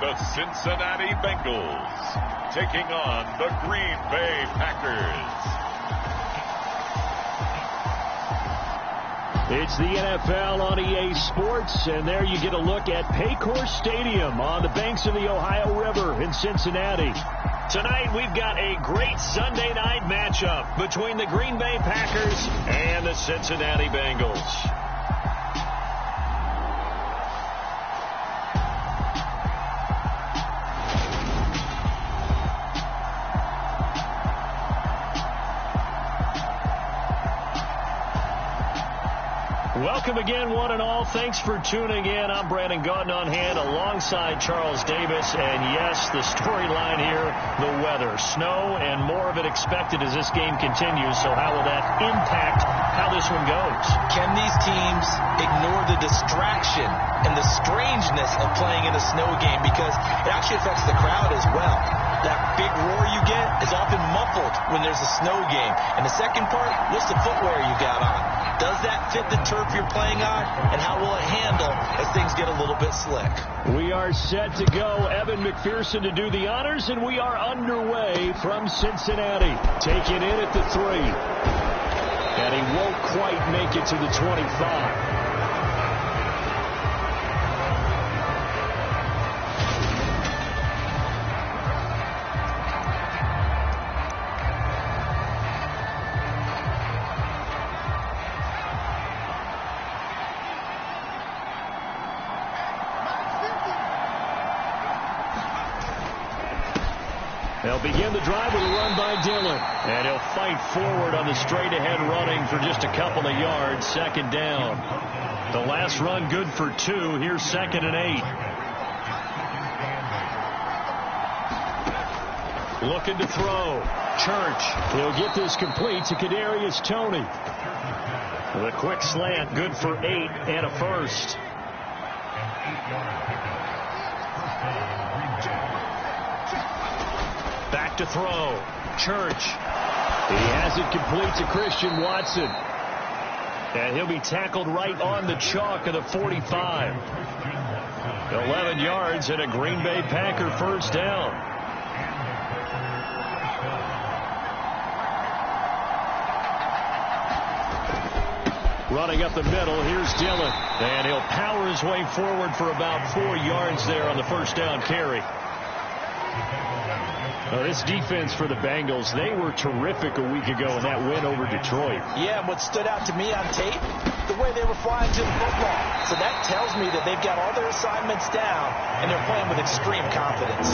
the Cincinnati Bengals taking on the Green Bay Packers. It's the NFL on EA Sports, and there you get a look at Paycor Stadium on the banks of the Ohio River in Cincinnati. Tonight, we've got a great Sunday night matchup between the Green Bay Packers and the Cincinnati Bengals. Welcome again, one and all. Thanks for tuning in. I'm Brandon Gautin on hand alongside Charles Davis. And yes, the storyline here, the weather. Snow and more of it expected as this game continues. So how will that impact how this one goes? Can these teams ignore the distraction and the strangeness of playing in a snow game? Because it actually affects the crowd as well. That big roar you get is often muffled when there's a snow game. And the second part, what's the footwear you got on? Does that fit the turf you're playing on? And how will it handle as things get a little bit slick? We are set to go. Evan McPherson to do the honors, and we are underway from Cincinnati. Take it in at the 3. And he won't quite make it to the 25. They'll begin the drive with a run by Dillon. And he'll fight forward on the straight-ahead running for just a couple of yards. Second down. The last run good for 2. Here's 2nd and 8. Looking to throw. Church. He'll get this complete to Kadarius Toney. The quick slant good for 8 and a first. Back to throw. Church. He has it complete to Christian Watson. And he'll be tackled right on the chalk of the 45. 11 yards and a Green Bay Packer first down. Running up the middle, here's Dillon. And he'll power his way forward for about 4 yards there on the first down carry. This defense for the Bengals, they were terrific a week ago in that win over Detroit. Yeah, and what stood out to me on tape, the way they were flying to the football. So that tells me that they've got all their assignments down, and they're playing with extreme confidence.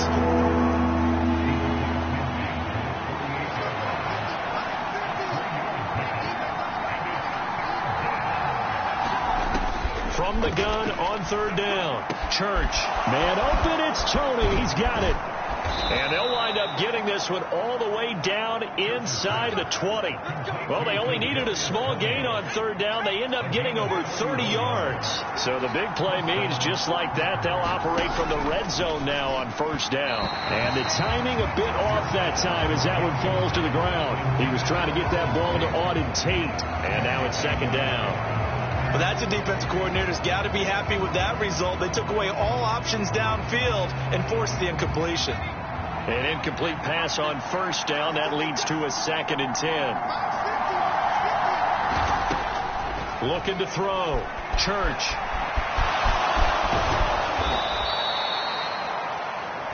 From the gun on 3rd down. Church. Man open, it's Toney. He's got it. And they'll wind up getting this one all the way down inside the 20. Well, they only needed a small gain on 3rd down. They end up getting over 30 yards. So the big play means just like that, they'll operate from the red zone now on 1st down. And the timing a bit off that time as that one falls to the ground. He was trying to get that ball to Auden Tate. And now it's 2nd down. Well, that's a defensive coordinator's got to be happy with that result. They took away all options downfield and forced the incompletion. An incomplete pass on 1st down. That leads to a 2nd and 10. Looking to throw. Church.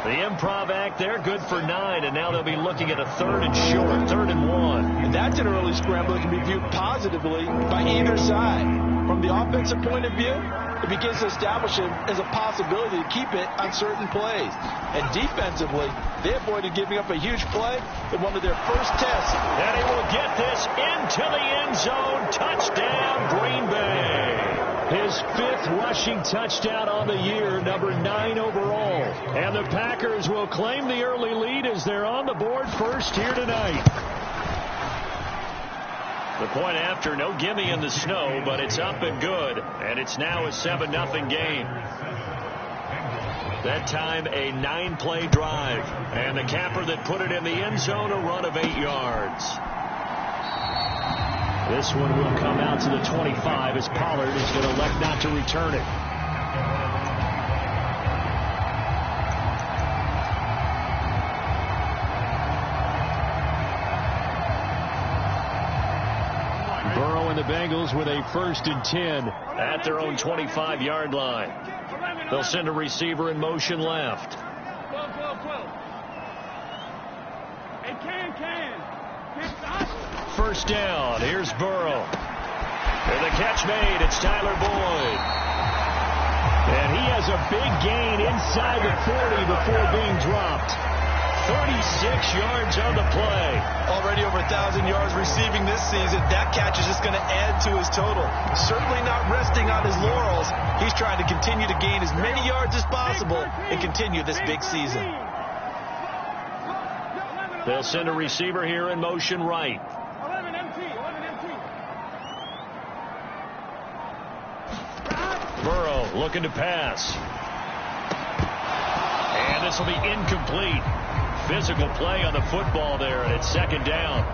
The improv act there, good for 9, and now they'll be looking at a 3rd and short, 3rd and 1. And that's an early scramble that can be viewed positively by either side. From the offensive point of view, it begins to establish it as a possibility to keep it on certain plays. And defensively, they avoided giving up a huge play in one of their first tests. And he will get this into the end zone. Touchdown, Green Bay. His 5th rushing touchdown on the year, number 9 overall. And the Packers will claim the early lead as they're on the board first here tonight. The point after, no gimme in the snow, but it's up and good. And it's now a 7-0 game. That time a 9-play drive. And the capper that put it in the end zone, a run of 8 yards. This one will come out to the 25 as Pollard is going to elect not to return it. and the Bengals with a 1st and 10 at their own 25-yard line. They'll send a receiver in motion left. 12. Hey, can. 1st down. Here's Burrow. And the catch made. It's Tyler Boyd. And he has a big gain inside the 40 before being dropped. 36 yards on the play. Already over 1,000 yards receiving this season. That catch is just going to add to his total. Certainly not resting on his laurels. He's trying to continue to gain as many yards as possible and continue this big season. They'll send a receiver here in motion right. 11 MT. Burrow looking to pass. And this will be incomplete. Physical play on the football there, and it's 2nd down.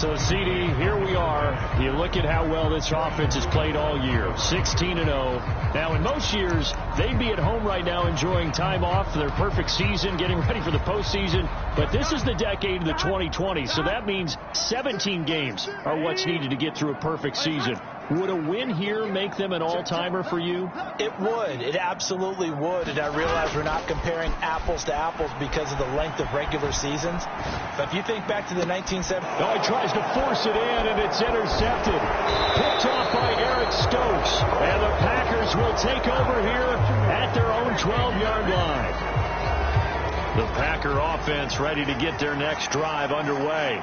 So, CD, here we are. You look at how well this offense has played all year. 16-0. Now, in most years, they'd be at home right now enjoying time off, their perfect season, getting ready for the postseason. But this is the decade of the 2020, so that means 17 games are what's needed to get through a perfect season. Would a win here make them an all-timer for you? It would. It absolutely would. And I realize we're not comparing apples to apples because of the length of regular seasons. But if you think back to the 1970s. Oh, he tries to force it in, and it's intercepted. Picked off by Eric Stokes. And the Packers will take over here at their own 12-yard line. The Packer offense ready to get their next drive underway.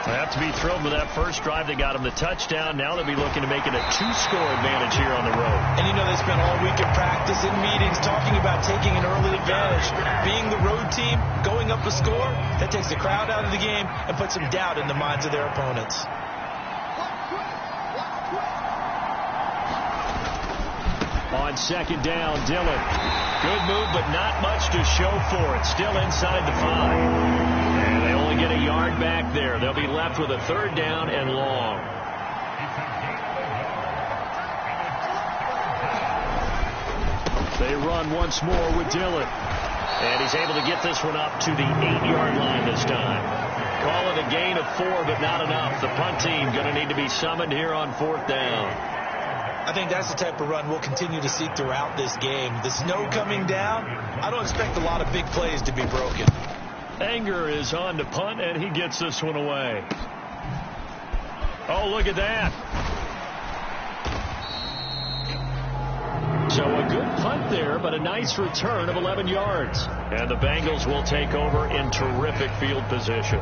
They have to be thrilled with that first drive. They got them the touchdown. Now they'll be looking to make it a 2-score advantage here on the road. And you know they spent all week in practice, in meetings, talking about taking an early advantage. Being the road team, going up a score, that takes the crowd out of the game and puts some doubt in the minds of their opponents. On 2nd down, Dillon. Good move, but not much to show for it. Still inside the 5. And they only get a yard back there. They'll be left with a 3rd down and long. They run once more with Dillon. And he's able to get this one up to the 8-yard line this time. Call it a gain of 4, but not enough. The punt team going to need to be summoned here on 4th down. I think that's the type of run we'll continue to see throughout this game. The snow coming down, I don't expect a lot of big plays to be broken. Anger is on to punt, and he gets this one away. Oh, look at that. So a good punt there, but a nice return of 11 yards. And the Bengals will take over in terrific field position.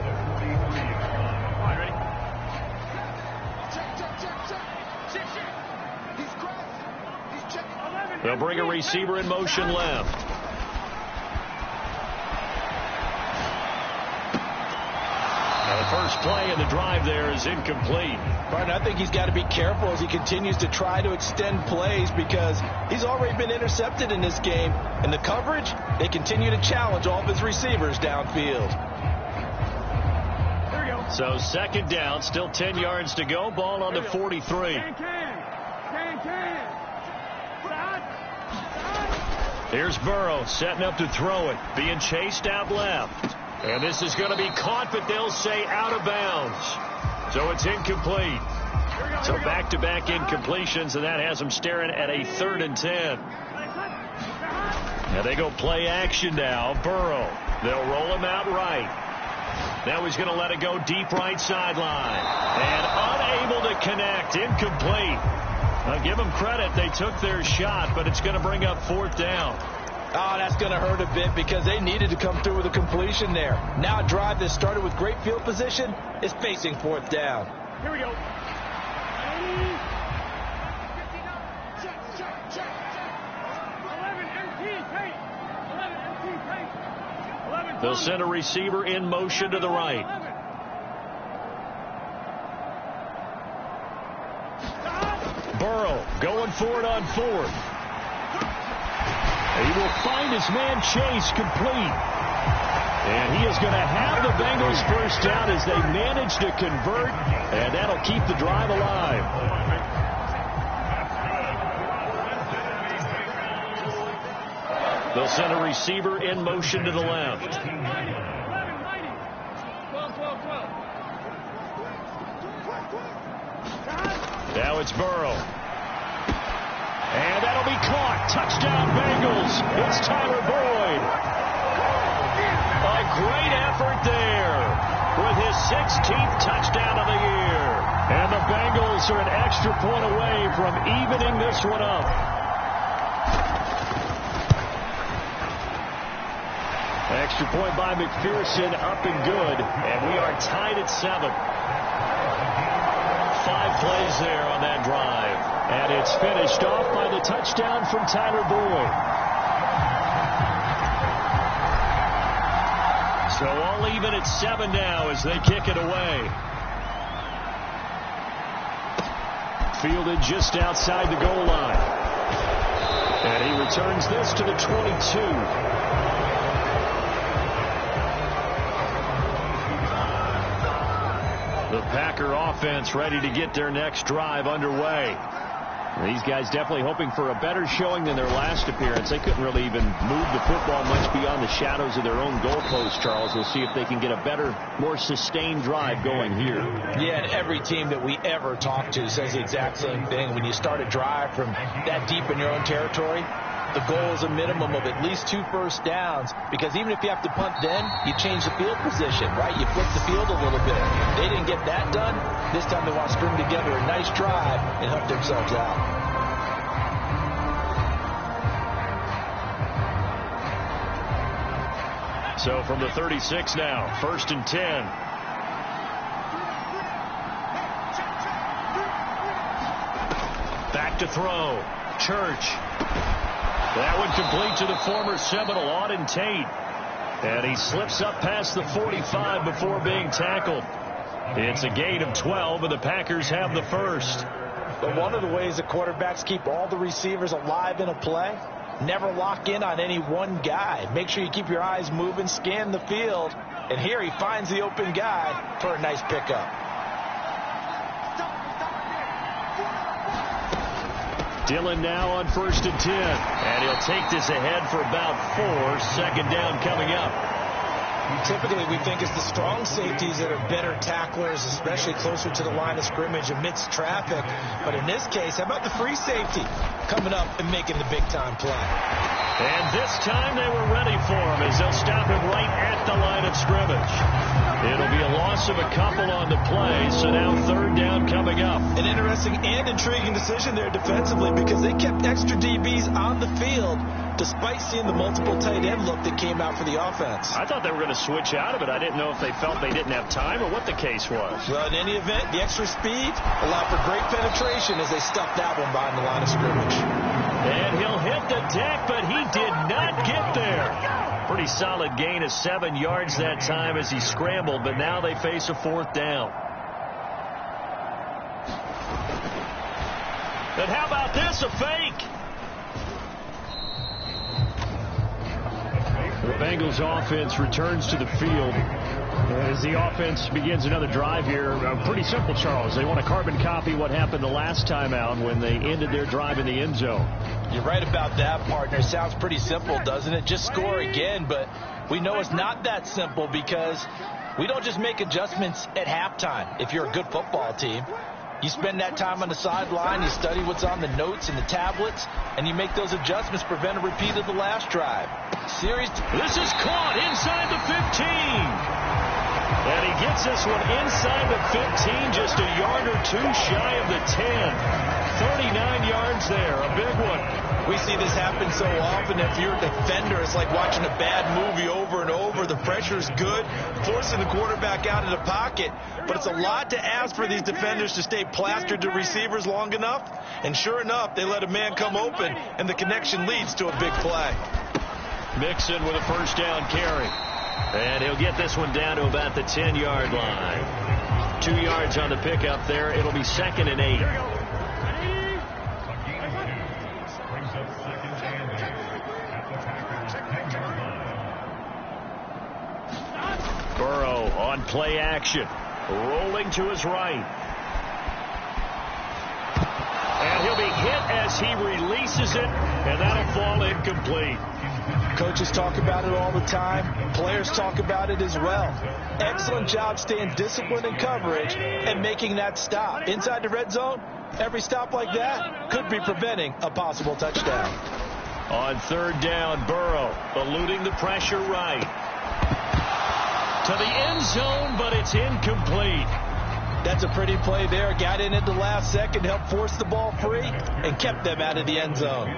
They'll bring a receiver in motion left. And the first play of the drive there is incomplete. Martin, I think he's got to be careful as he continues to try to extend plays because he's already been intercepted in this game. And the coverage, they continue to challenge all of his receivers downfield. There we go. So 2nd down, still 10 yards to go. Ball on the 43. Can. Here's Burrow setting up to throw it. Being chased out left. And this is going to be caught, but they'll say out of bounds. So it's incomplete. So back-to-back incompletions, and that has them staring at a 3rd and 10. Now they go play action now. Burrow. They'll roll him out right. Now he's going to let it go deep right sideline. And unable to connect. Incomplete. Now give them credit. They took their shot, but it's going to bring up 4th down. Oh, that's going to hurt a bit because they needed to come through with a completion there. Now a drive that started with great field position is facing 4th down. Here we go. They'll send a receiver in motion to the right. Burrow going for it on 4th. He will find his man Chase complete. And he is going to have the Bengals first down as they manage to convert. And that'll keep the drive alive. They'll send a receiver in motion to the left. 12. Now it's Burrow. And that'll be caught. Touchdown Bengals. It's Tyler Boyd. A great effort there with his 16th touchdown of the year. And the Bengals are an extra point away from evening this one up. Extra point by McPherson, up and good. And we are tied at 7. 5 plays there on that drive. And it's finished off by the touchdown from Tyler Boyd. So all even at 7 now as they kick it away. Fielded just outside the goal line. And he returns this to the 22. The Packer offense ready to get their next drive underway. These guys definitely hoping for a better showing than their last appearance. They couldn't really even move the football much beyond the shadows of their own goalpost, Charles. We'll see if they can get a better, more sustained drive going here. Yeah, and every team that we ever talk to says the exact same thing. When you start a drive from that deep in your own territory, the goal is a minimum of at least 2 first downs, because even if you have to punt then, you change the field position, right? You flip the field a little bit. They didn't get that done. This time they want to string together a nice drive and help themselves out. So from the 36 now, 1st and 10. Back to throw. Church. That one complete to the former Seminole, Auden Tate. And he slips up past the 45 before being tackled. It's a gain of 12, and the Packers have the first. But one of the ways that quarterbacks keep all the receivers alive in a play, never lock in on any one guy. Make sure you keep your eyes moving, scan the field. And here he finds the open guy for a nice pickup. Dillon now on 1st and 10. And he'll take this ahead for about 4. Second down coming up. Typically, we think it's the strong safeties that are better tacklers, especially closer to the line of scrimmage amidst traffic. But in this case, how about the free safety coming up and making the big-time play? And this time they were ready for him as they'll stop him right at the line of scrimmage. It'll be a loss of a couple on the play, so now 3rd down coming up. An interesting and intriguing decision there defensively, because they kept extra DBs on the field despite seeing the multiple tight end look that came out for the offense. I thought they were going to switch out of it. I didn't know if they felt they didn't have time or what the case was. Well, in any event, the extra speed allowed for great penetration as they stuffed that one behind the line of scrimmage. And he'll hit the deck, but he did not get there. Pretty solid gain of 7 yards that time as he scrambled, but now they face a 4th down. But how about this, a fake? The Bengals offense returns to the field as the offense begins another drive here. Pretty simple, Charles. They want to carbon copy what happened the last time out when they ended their drive in the end zone. You're right about that, partner. Sounds pretty simple, doesn't it? Just score again, but we know it's not that simple, because we don't just make adjustments at halftime if you're a good football team. You spend that time on the sideline, you study what's on the notes and the tablets, and you make those adjustments, prevent a repeat of the last drive. This is caught inside the 15. And he gets this one inside the 15, just a yard or 2 shy of the 10. 39 yards there, a big one. We see this happen so often. If you're a defender, it's like watching a bad movie over and over. The pressure's good, forcing the quarterback out of the pocket. But it's a lot to ask for these defenders to stay plastered to receivers long enough. And sure enough, they let a man come open, and the connection leads to a big play. Mixon with a 1st down carry. And he'll get this one down to about the 10-yard line. 2 yards on the pickup there. It'll be 2nd and 8. Burrow on play action. Rolling to his right. And he'll be hit as as he releases it, and that'll fall incomplete. Coaches talk about it all the time. Players talk about it as well. Excellent job staying disciplined in coverage and making that stop. Inside the red zone, every stop like that could be preventing a possible touchdown. On third down, Burrow eluding the pressure right. To the end zone, but it's incomplete. That's a pretty play there. Got in at the last second, helped force the ball free, and kept them out of the end zone.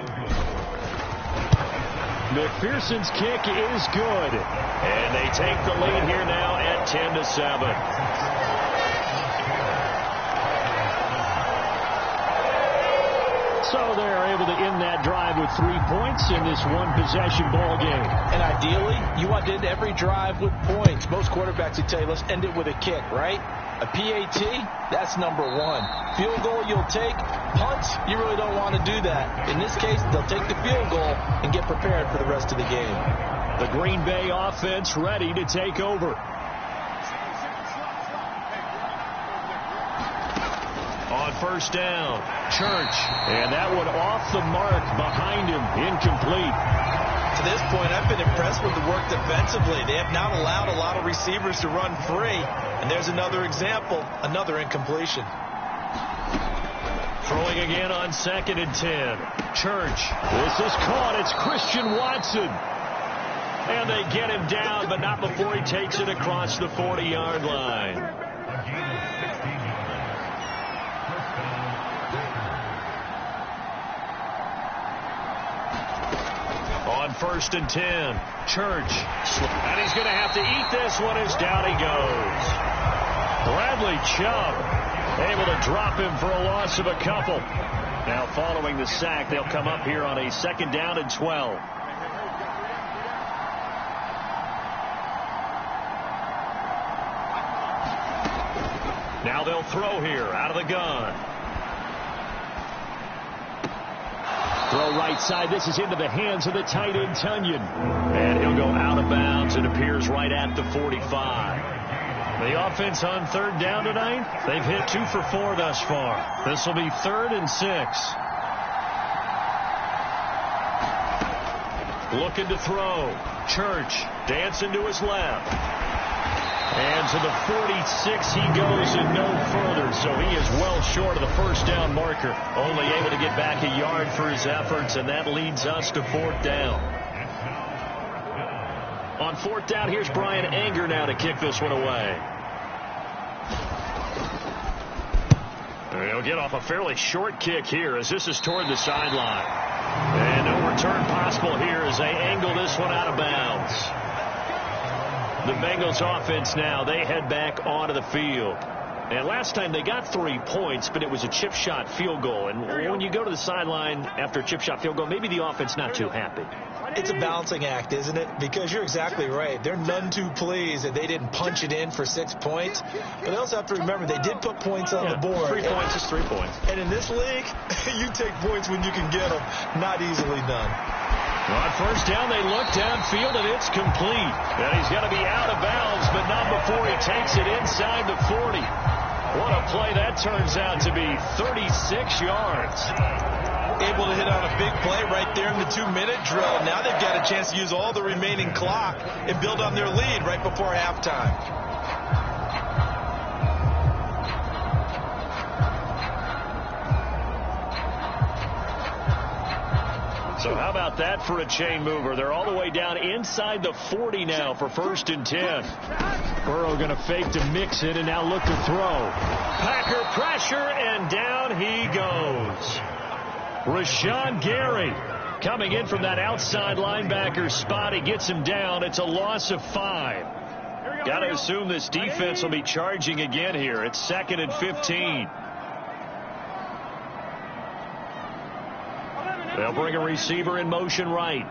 McPherson's kick is good. And they take the lead here now at 10-7. So they're able to end that drive with 3 points in this one-possession ball game. And ideally, you want to end every drive with points. Most quarterbacks would tell you, let's end it with a kick, right? A PAT, that's number one. Field goal you'll take. Punts, you really don't want to do that. In this case, they'll take the field goal and get prepared for the rest of the game. The Green Bay offense ready to take over. On first down, Church. And that one off the mark behind him, incomplete. To this point, I've been impressed with the work defensively. They have not allowed a lot of receivers to run free. And there's another example, another incompletion. Throwing again on 2nd and 10. Church. This is caught. It's Christian Watson. And they get him down, but not before he takes it across the 40-yard line. On 1st and 10, Church. And he's going to have to eat this one as down he goes. Bradley Chubb able to drop him for a loss of a couple. Now following the sack, they'll come up here on a 2nd down and 12. Now they'll throw here out of the gun. Throw right side. This is into the hands of the tight end, Tunyon. And he'll go out of bounds. It appears right at the 45. The offense on 3rd down tonight, they've hit 2 for 4 thus far. This will be 3rd and 6. Looking to throw. Church dancing to his left. And to the 46 he goes and no further. So he is well short of the 1st down marker. Only able to get back a yard for his efforts, and that leads us to 4th down. On 4th down, here's Brian Anger now to kick this one away. He'll get off a fairly short kick here as this is toward the sideline. And no return possible here as they angle this one out of bounds. The Bengals offense now, they head back onto the field. And last time they got 3 points, but it was a chip shot field goal. And when you go to the sideline after a chip shot field goal, maybe the offense not too happy. It's a balancing act, isn't it? Because you're exactly right. They're none too pleased that they didn't punch it in for 6 points. But they also have to remember they did put points on the board. 3 points is 3 points. And in this league, you take points when you can get them. Not easily done. On 1st down, they look downfield, and it's complete. And he's got to be out of bounds, but not before he takes it inside the 40. What a play that turns out to be, 36 yards. Able to hit on a big play right there in the 2-minute drill. Now they've got a chance to use all the remaining clock and build on their lead right before halftime. So how about that for a chain mover? They're all the way down inside the 40 now for 1st and 10. Burrow going to fake to mix it and now look to throw. Packer pressure, and down he goes. Rashawn Gary coming in from that outside linebacker spot. He gets him down. It's a loss of 5. Got to assume this defense will be charging again here. It's 2nd and 15. They'll bring a receiver in motion right.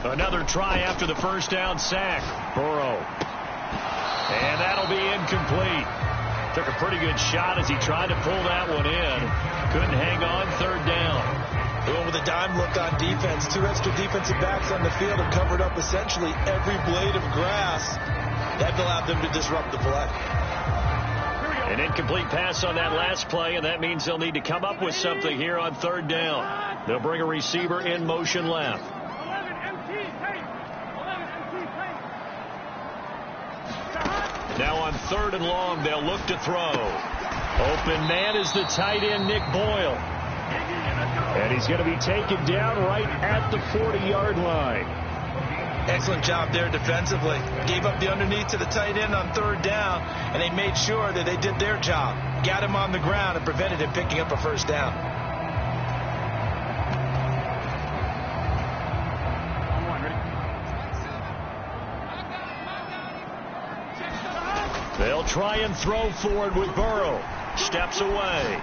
11. Another try after the 1st down sack. Burrow. And that'll be incomplete. Took a pretty good shot as he tried to pull that one in. Couldn't hang on 3rd down. Well, with a dime look on defense, 2 extra defensive backs on the field have covered up essentially every blade of grass. That allowed them to disrupt the play. And An incomplete pass on that last play, and that means they'll need to come up with something here on third down. They'll bring a receiver in motion left. 11 MT, take. 11 MT, take. Now on third and long, they'll look to throw. Open man is the tight end, Nick Boyle. And he's going to be taken down right at the 40-yard line. Excellent job there defensively. Gave up the underneath to the tight end on third down, and they made sure that they did their job. Got him on the ground and prevented him picking up a first down. They'll try and throw forward with Burrow. Steps away.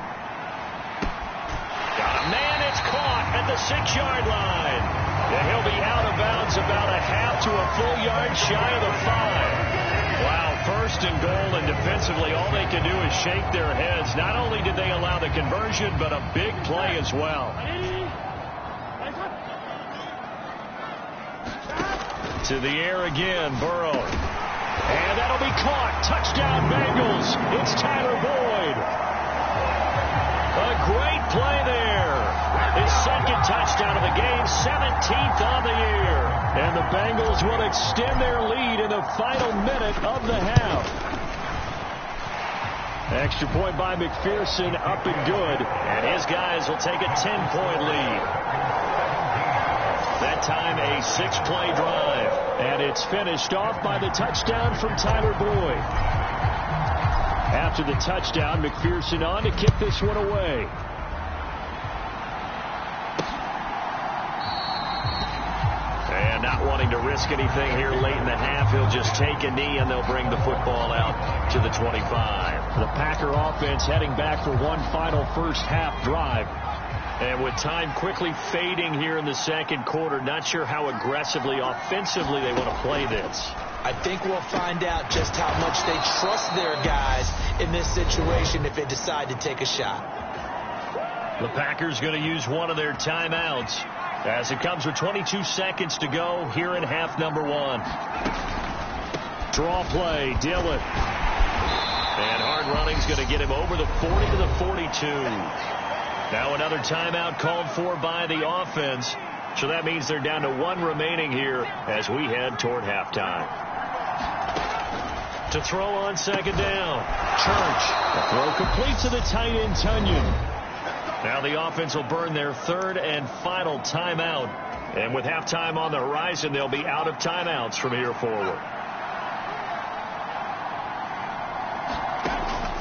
Got a man. It's caught at the 6-yard line. And he'll be out of bounds about a half to a full yard shy of the 5. Wow, first and goal, and defensively all they can do is shake their heads. Not only did they allow the conversion, but a big play as well. To the air again, Burrow. And that'll be caught. Touchdown, Bengals. It's Tyler Boyd. A great play there. His second touchdown of the game, 17th on the year. And the Bengals will extend their lead in the final minute of the half. Extra point by McPherson, up and good. And his guys will take a 10-point lead. That time a 6-play drive. And it's finished off by the touchdown from Tyler Boyd. After the touchdown, McPherson on to kick this one away. And not wanting to risk anything here late in the half, he'll just take a knee and they'll bring the football out to the 25. The Packer offense heading back for one final first half drive. And with time quickly fading here in the second quarter, not sure how aggressively, offensively they want to play this. I think we'll find out just how much they trust their guys in this situation if they decide to take a shot. The Packers going to use one of their timeouts as it comes with 22 seconds to go here in half number 1. Draw play, Dillon. And hard running's going to get him over the 40 to the 42. Now another timeout called for by the offense. So that means they're down to 1 remaining here as we head toward halftime. To throw on second down. Church. The throw complete to the tight end, Tunyon. Now the offense will burn their third and final timeout. And with halftime on the horizon, they'll be out of timeouts from here forward.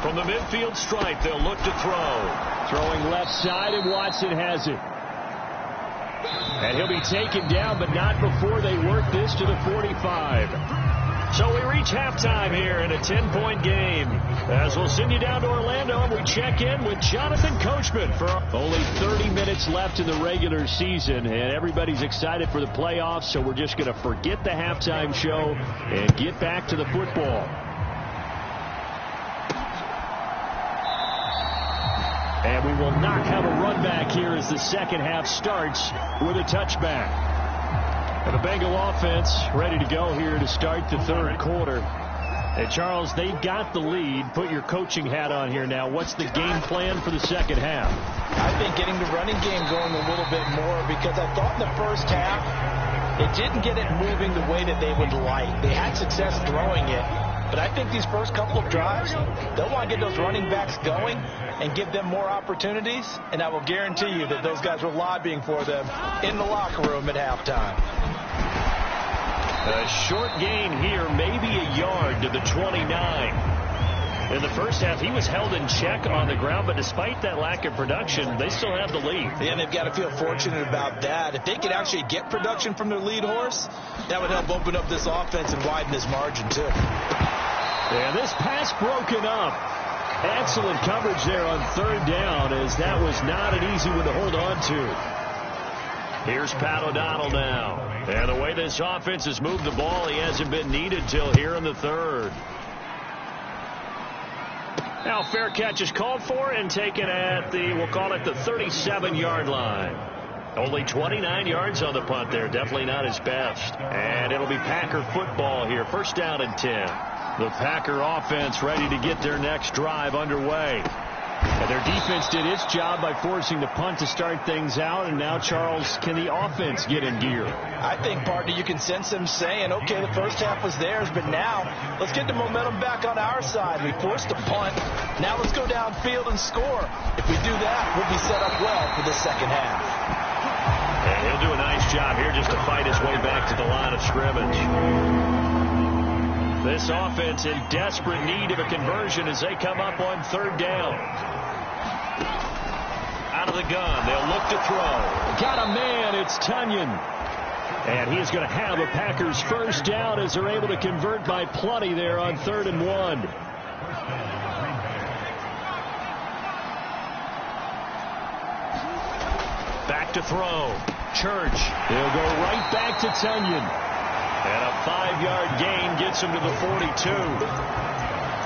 From the midfield stripe, they'll look to throw. Throwing left side, and Watson has it. And he'll be taken down, but not before they work this to the 45. So we reach halftime here in a 10-point game. As we'll send you down to Orlando, and we check in with Jonathan Coachman for only 30 minutes left in the regular season. And everybody's excited for the playoffs, so we're just going to forget the halftime show and get back to the football. And we will not have a run back here as the second half starts with a touchback. And the Bengal offense ready to go here to start the third quarter. And Charles, they've got the lead. Put your coaching hat on here now. What's the game plan for the second half? I think getting the running game going a little bit more, because I thought in the first half it didn't get it moving the way that they would like. They had success throwing it. But I think these first couple of drives, they'll want to get those running backs going and give them more opportunities. And I will guarantee you that those guys were lobbying for them in the locker room at halftime. A short gain here, maybe a yard to the 29. In the first half, he was held in check on the ground, but despite that lack of production, they still have the lead. Yeah, they've got to feel fortunate about that. If they could actually get production from their lead horse, that would help open up this offense and widen this margin, too. And this pass broken up. Excellent coverage there on third down, as that was not an easy one to hold on to. Here's Pat O'Donnell now. And the way this offense has moved the ball, he hasn't been needed till here in the third. Now fair catch is called for and taken at the, we'll call it the 37-yard line. Only 29 yards on the punt there. Definitely not his best. And it'll be Packer football here. First down and 10. The Packer offense ready to get their next drive underway. And their defense did its job by forcing the punt to start things out. And now, Charles, can the offense get in gear? I think, partner, you can sense them saying, okay, the first half was theirs, but now let's get the momentum back on our side. We forced a punt. Now let's go downfield and score. If we do that, we'll be set up well for the second half. And he'll do a nice job here just to fight his way back to the line of scrimmage. This offense in desperate need of a conversion as they come up on third down. Out of the gun, they'll look to throw. Got a man, it's Tunyon. And he's going to have a Packers first down as they're able to convert by plenty there on 3rd and 1. Back to throw. Church. He'll go right back to Tunyon. And a 5-yard gain gets him to the 42.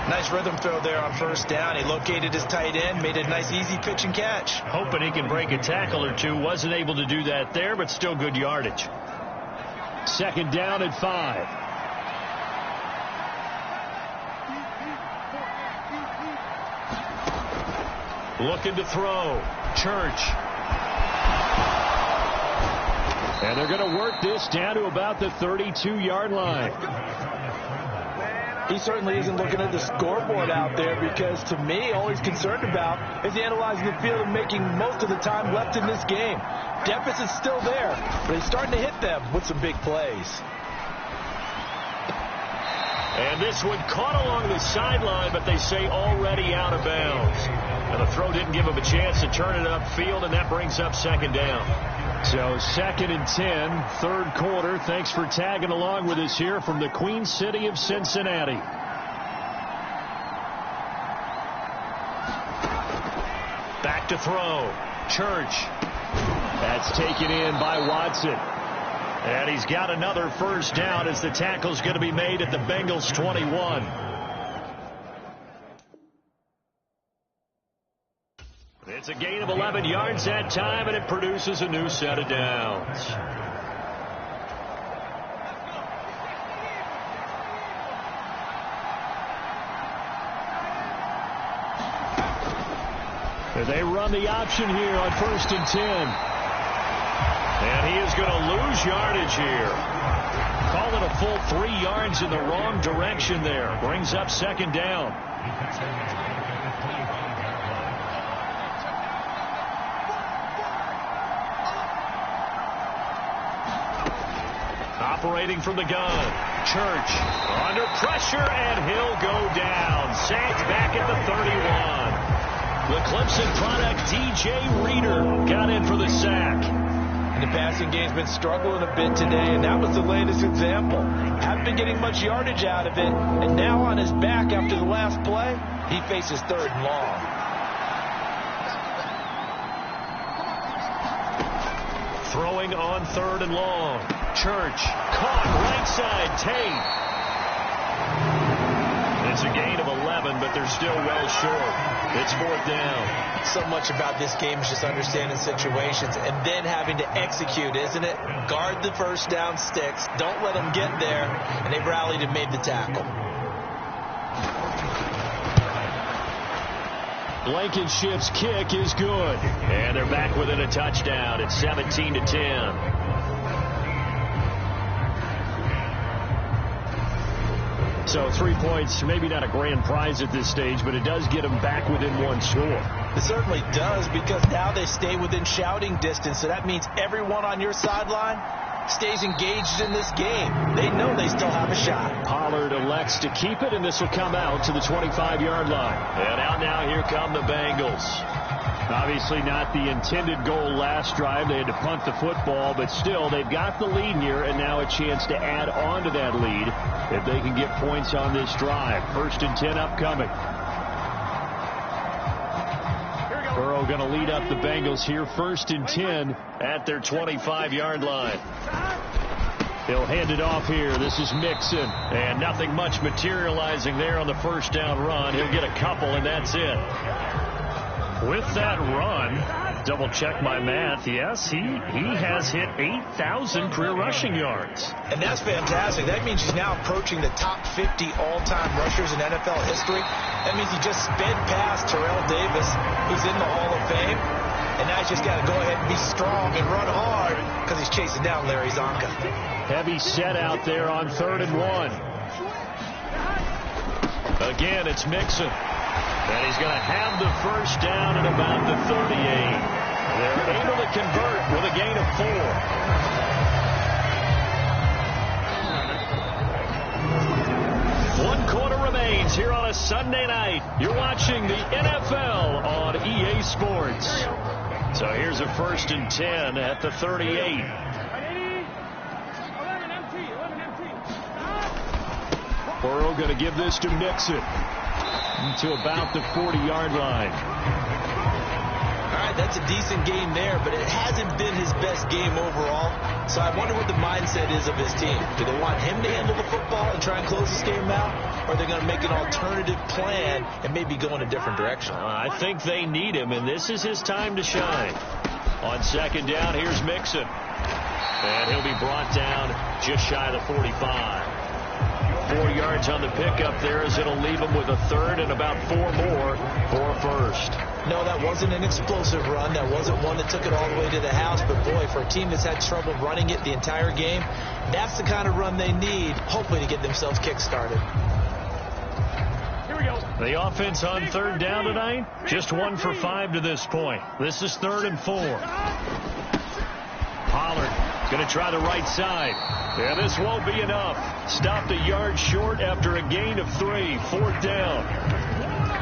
Nice rhythm throw there on first down. He located his tight end, made a nice easy pitch and catch. Hoping he can break a tackle or two. Wasn't able to do that there, but still good yardage. 2nd down and 5. Looking to throw. Church. And they're going to work this down to about the 32-yard line. He certainly isn't looking at the scoreboard out there because, to me, all he's concerned about is analyzing the field and making most of the time left in this game. Deficit's still there, but he's starting to hit them with some big plays. And this one caught along the sideline, but they say already out of bounds. And the throw didn't give him a chance to turn it upfield, and that brings up 2nd down. So 2nd and 10, 3rd quarter. Thanks for tagging along with us here from the Queen City of Cincinnati. Back to throw. Church. That's taken in by Watson. And he's got another first down as the tackle's going to be made at the Bengals 21. It's a gain of 11 yards that time, and it produces a new set of downs. They run the option here on 1st and 10. And he is going to lose yardage here. Call it a full 3 yards in the wrong direction there. Brings up 2nd down. Operating from the gun. Church under pressure, and he'll go down. Sacked back at the 31. The Clemson product, DJ Reader, got in for the sack. And the passing game's been struggling a bit today, and that was the latest example. Haven't been getting much yardage out of it, and now on his back after the last play, he faces 3rd and long. Throwing on 3rd and long. Church caught right side. Tate. It's a gain of 11, but they're still well short. It's 4th down. So much about this game is just understanding situations and then having to execute, isn't it? Guard the first down sticks. Don't let them get there. And they've rallied and made the tackle. Blankenship's kick is good. And they're back within a touchdown. It's 17-10. So 3 points, maybe not a grand prize at this stage, but it does get them back within 1 score. It certainly does, because now they stay within shouting distance. So that means everyone on your sideline stays engaged in this game. They know they still have a shot. Pollard elects to keep it, and this will come out to the 25-yard line. And out now, here come the Bengals. Obviously not the intended goal last drive. They had to punt the football, but still, they've got the lead here, and now a chance to add on to that lead if they can get points on this drive. 1st and 10 upcoming. Burrow going to lead up the Bengals here. 1st and 10 at their 25-yard line. He'll hand it off here. This is Mixon. And nothing much materializing there on the first down run. He'll get a couple, and that's it. With that run, double check my math. Yes, he has hit 8,000 career rushing yards. And that's fantastic. That means he's now approaching the top 50 all-time rushers in NFL history. That means he just sped past Terrell Davis, who's in the Hall of Fame. And now he's just got to go ahead and be strong and run hard because he's chasing down Larry Zonka. Heavy set out there on 3rd and 1. Again, it's Mixon. And he's going to have the first down at about the 38. They're able to convert with a gain of 4. 1 quarter remains here on a Sunday night. You're watching the NFL on EA Sports. So here's a 1st and 10 at the 38. Burrow going to give this to Mixon to about the 40-yard line. All right, that's a decent game there, but it hasn't been his best game overall. So I wonder what the mindset is of his team. Do they want him to handle the football and try and close this game out? Or are they going to make an alternative plan and maybe go in a different direction? I think they need him, and this is his time to shine. On 2nd down, here's Mixon. And he'll be brought down just shy of the 45. 4 yards on the pickup there as it'll leave him with a 3rd and about 4 more for a 1st. No, that wasn't an explosive run. That wasn't one that took it all the way to the house. But, boy, for a team that's had trouble running it the entire game, that's the kind of run they need, hopefully, to get themselves kick-started. Here we go. The offense on 3rd down tonight, just 1 for 5 to this point. This is 3rd and 4. Pollard going to try the right side. Yeah, this won't be enough. Stopped a yard short after a gain of 3. 4th down.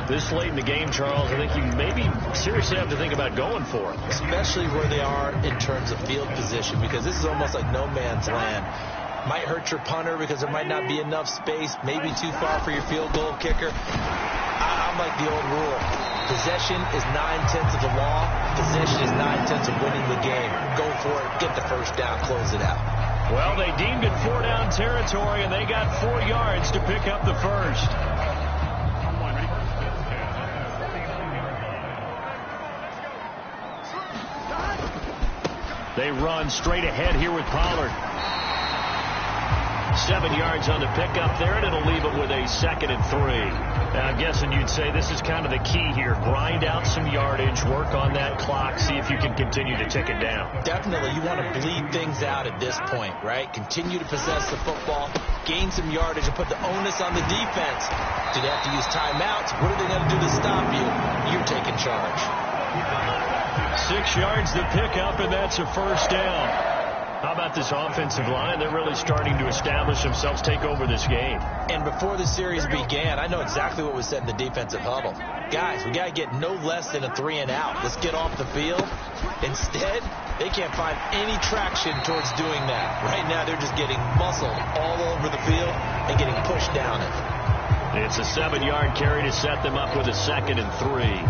This late in the game, Charles, I think you maybe seriously have to think about going for it. Especially where they are in terms of field position, because this is almost like no man's land. Might hurt your punter because there might not be enough space, maybe too far for your field goal kicker. I'm like the old rule. Possession is 9/10 of the law. Possession is 9/10 of winning the game. Go for it. Get the first down. Close it out. Well, they deemed it 4-down territory, and they got 4 yards to pick up the first. They run straight ahead here with Pollard. 7 yards on the pickup there, and it'll leave them with a 2nd and 3. Now, I'm guessing you'd say this is kind of the key here. Grind out some yardage, work on that clock, see if you can continue to tick it down. Definitely. You want to bleed things out at this point, right? Continue to possess the football, gain some yardage, and put the onus on the defense. Do they have to use timeouts? What are they going to do to stop you? You're taking charge. 6 yards to pick up, and that's a first down. How about this offensive line? They're really starting to establish themselves, take over this game. And before the series began, I know exactly what was said in the defensive huddle. Guys, we got to get no less than a 3 and out. Let's get off the field. Instead, they can't find any traction towards doing that. Right now, they're just getting muscled all over the field and getting pushed down it. It's a 7-yard carry to set them up with a 2nd and 3.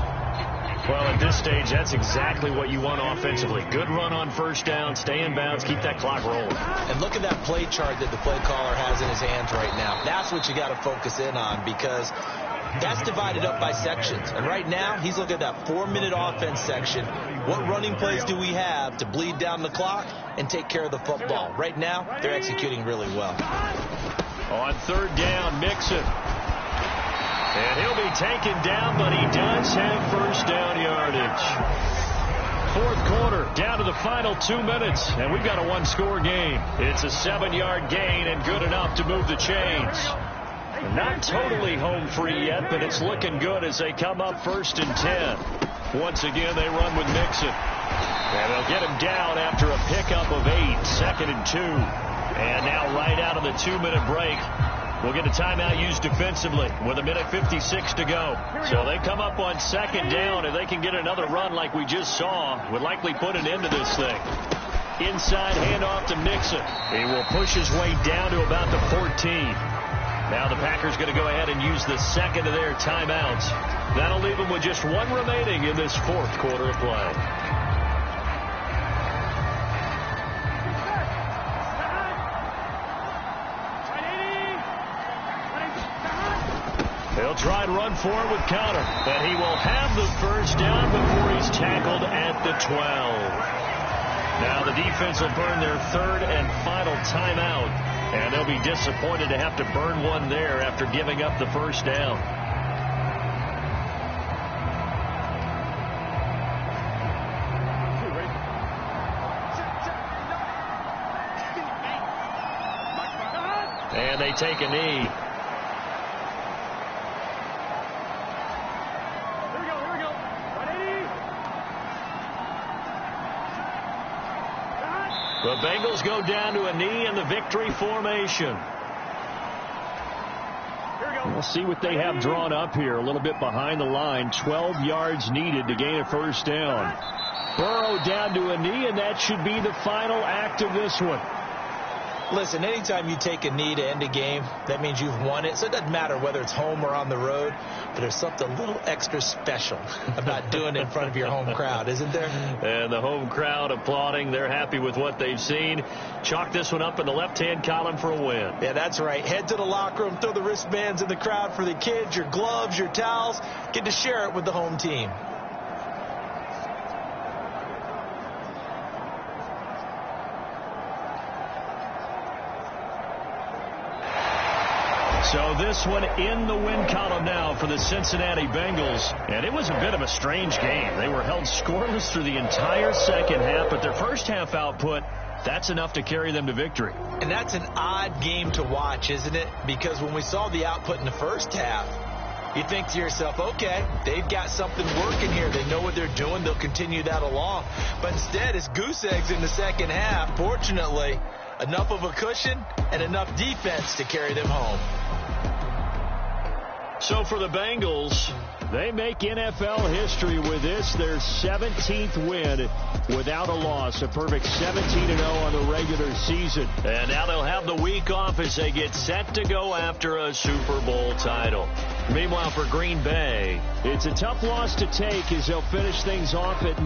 Well, at this stage, that's exactly what you want offensively. Good run on first down, stay in bounds, keep that clock rolling. And look at that play chart that the play caller has in his hands right now. That's what you got to focus in on, because that's divided up by sections. And right now, he's looking at that 4-minute offense section. What running plays do we have to bleed down the clock and take care of the football? Right now, they're executing really well. On 3rd down, Mixon. And he'll be taken down, but he does have first down yardage. 4th quarter, down to the final 2 minutes, and we've got a 1-score game. It's a 7-yard gain and good enough to move the chains. Not totally home free yet, but it's looking good as they come up 1st and 10. Once again, they run with Mixon. And they'll get him down after a pickup of 8, 2nd and 2. And now right out of the 2-minute break, we'll get a timeout used defensively with 1:56 to go. So they come up on 2nd down, and they can get another run like we just saw. Would likely put an end to this thing. Inside handoff to Mixon. He will push his way down to about the 14. Now the Packers going to go ahead and use the 2nd of their timeouts. That'll leave them with just 1 remaining in this 4th quarter of play. They'll They'll try and run for it with Conner. And he will have the first down before he's tackled at the 12. Now the defense will burn their third and final timeout. And they'll be disappointed to have to burn one there after giving up the first down. And they take a knee. Here we go. 180. The Bengals go down to a knee in the victory formation. Here we go. We'll see what they have drawn up here. A little bit behind the line. 12 yards needed to gain a first down. Burrow down to a knee, and that should be the final act of this one. Listen, anytime you take a knee to end a game, that means you've won it. So it doesn't matter whether it's home or on the road, but there's something a little extra special about doing it in front of your home crowd, isn't there? And the home crowd applauding. They're happy with what they've seen. Chalk this one up in the left-hand column for a win. Yeah, that's right. Head to the locker room, throw the wristbands in the crowd for the kids, your gloves, your towels. Get to share it with the home team. So this one in the win column now for the Cincinnati Bengals. And it was a bit of a strange game. They were held scoreless through the entire second half, but their first half output, that's enough to carry them to victory. And that's an odd game to watch, isn't it? Because when we saw the output in the first half, you think to yourself, okay, they've got something working here. They know what they're doing. They'll continue that along. But instead, it's goose eggs in the second half. Fortunately, enough of a cushion and enough defense to carry them home. So for the Bengals, they make NFL history with this, their 17th win without a loss, a perfect 17-0 on the regular season. And now they'll have the week off as they get set to go after a Super Bowl title. Meanwhile, for Green Bay, it's a tough loss to take as they'll finish things off at